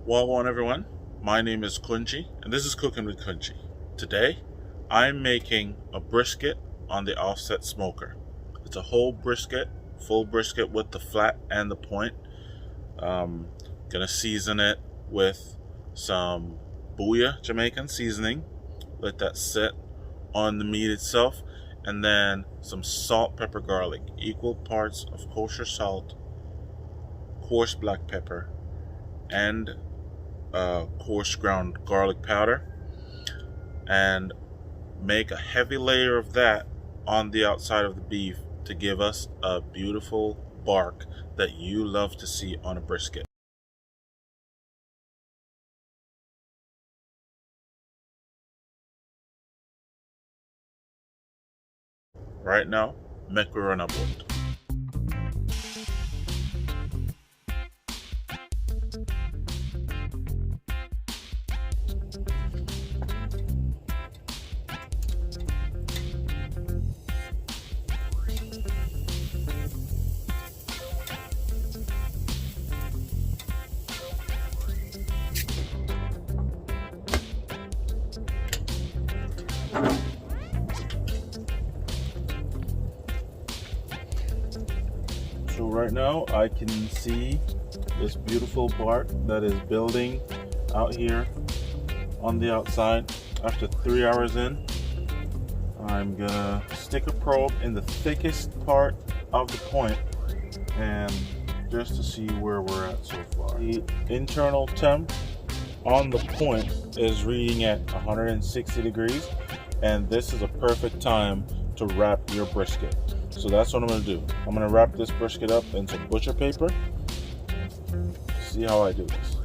Well, everyone, my name is Kunji, and this is Cooking with Kunji. Today, I'm making a brisket on the offset smoker. It's a whole brisket, full brisket with the flat and the point. Gonna season it with some Booyah Jamaican seasoning. Let that sit on the meat itself, and then some salt, pepper, garlic, equal parts of kosher salt, coarse black pepper, and coarse ground garlic powder, and make a heavy layer of that on the outside of the beef to give us a beautiful bark that you love to see on a brisket. Right now, make we run a boat. So right now I can see this beautiful bark that is building out here on the outside. After 3 hours in, I'm gonna stick a probe in the thickest part of the point and just to see where we're at so far. The internal temp on the point is reading at 160 degrees, and this is a perfect time to wrap your brisket. So that's what I'm gonna do. I'm gonna wrap this brisket up in some butcher paper. See how I do this.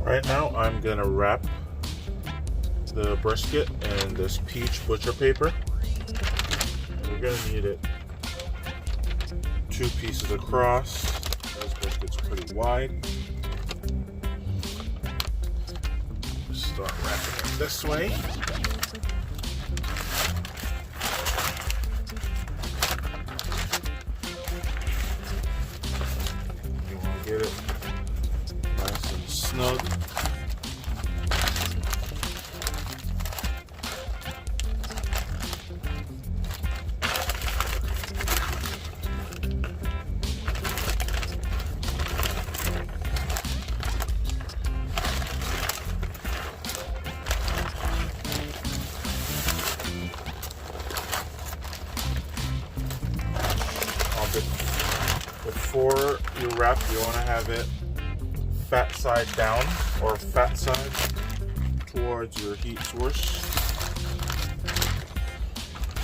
Right now I'm gonna wrap the brisket in this peach butcher paper. We're gonna need it 2 pieces across. This brisket's pretty wide. Start wrapping it this way. You want to get it nice and snug. Before you wrap, you want to have it fat side down or fat side towards your heat source.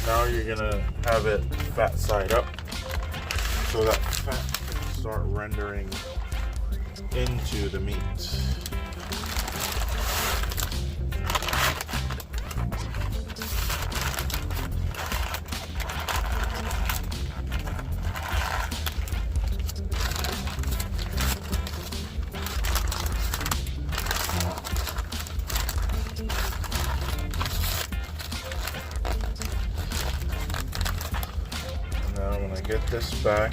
Now you're gonna have it fat side up so that fat can start rendering into the meat. I'm gonna get this back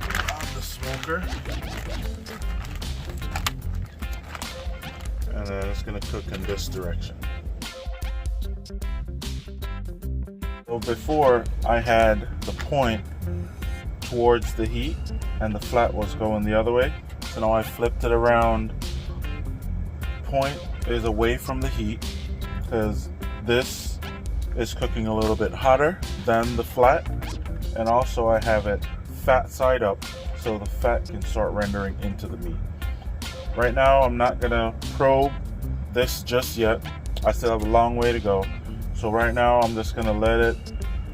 on the smoker, and then it's gonna cook in this direction. So before I had the point towards the heat and the flat was going the other way, so now I flipped it around. Point is away from the heat because this is cooking a little bit hotter than the flat, and also I have it fat side up so the fat can start rendering into the meat. Right now I'm not gonna probe this just yet. I still have a long way to go. So right now I'm just gonna let it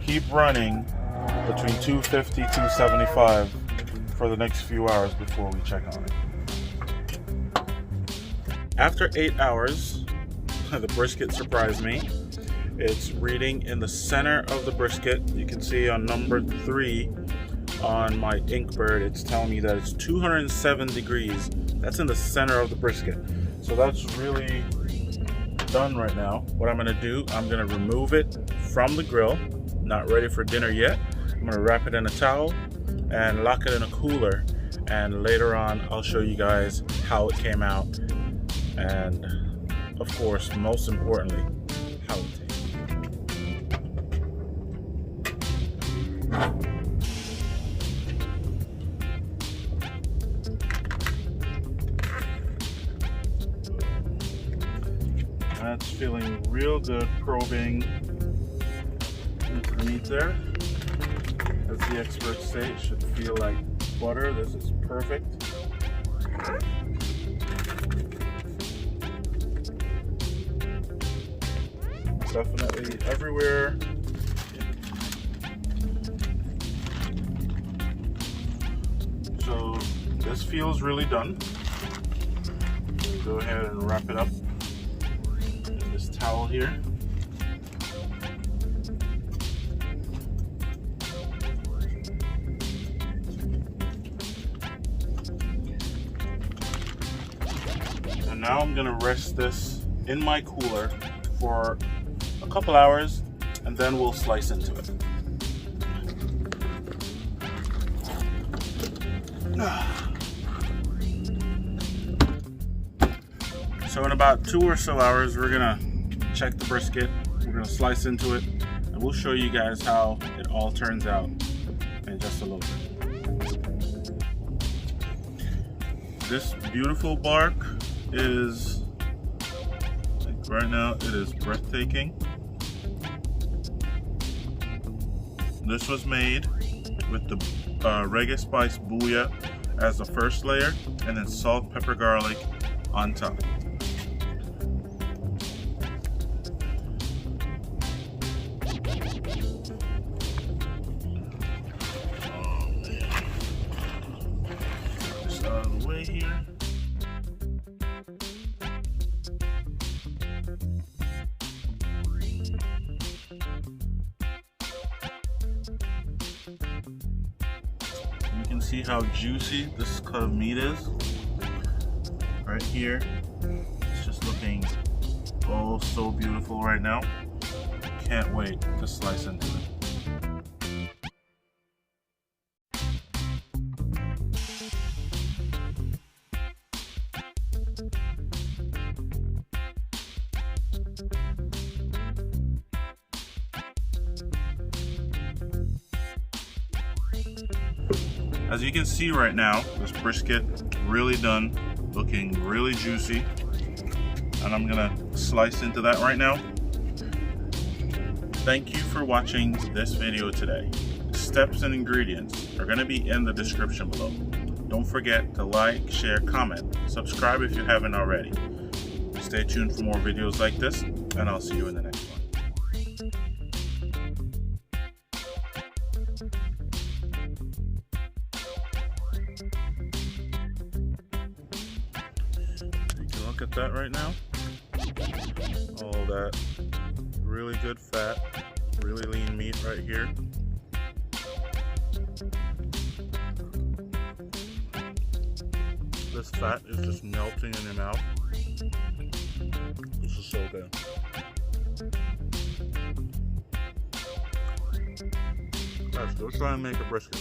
keep running between 250 275 for the next few hours before we check on it. After 8 hours, the brisket surprised me. It's reading in the center of the brisket. You can see on number 3 on my Inkbird, it's telling me that it's 207 degrees. That's in the center of the brisket. So that's really done right now. What I'm gonna do, I'm gonna remove it from the grill. Not ready for dinner yet. I'm gonna wrap it in a towel and lock it in a cooler. And later on, I'll show you guys how it came out. And of course, most importantly, how it tastes. That's feeling real good, probing into the meat there. As the experts say, it should feel like butter. This is perfect. Definitely everywhere. So this feels really done. Go ahead and wrap it up in this towel here. And now I'm gonna rest this in my cooler for a couple hours, and then we'll slice into it. So in about 2 or so hours, we're gonna check the brisket, we're gonna slice into it, and we'll show you guys how it all turns out in just a little bit. This beautiful bark is, right now, it is breathtaking. This was made with the reggae spice Booyah as the first layer, and then salt, pepper, garlic on top. Oh man. Just out of the way here. You can see how juicy this cut of meat is. Right here, it's just looking oh so beautiful right now. Can't wait to slice into it. As you can see right now, this brisket really done, looking really juicy, and I'm gonna slice into that right now. Thank you for watching this video today. Steps and ingredients are gonna be in the description below. Don't forget to like, share, comment, subscribe if you haven't already. Stay tuned for more videos like this, and I'll see you in the next one. Look at that right now. All that really good fat, really lean meat right here. This fat is just melting in your mouth. This is so good. Guys, go try and make a brisket.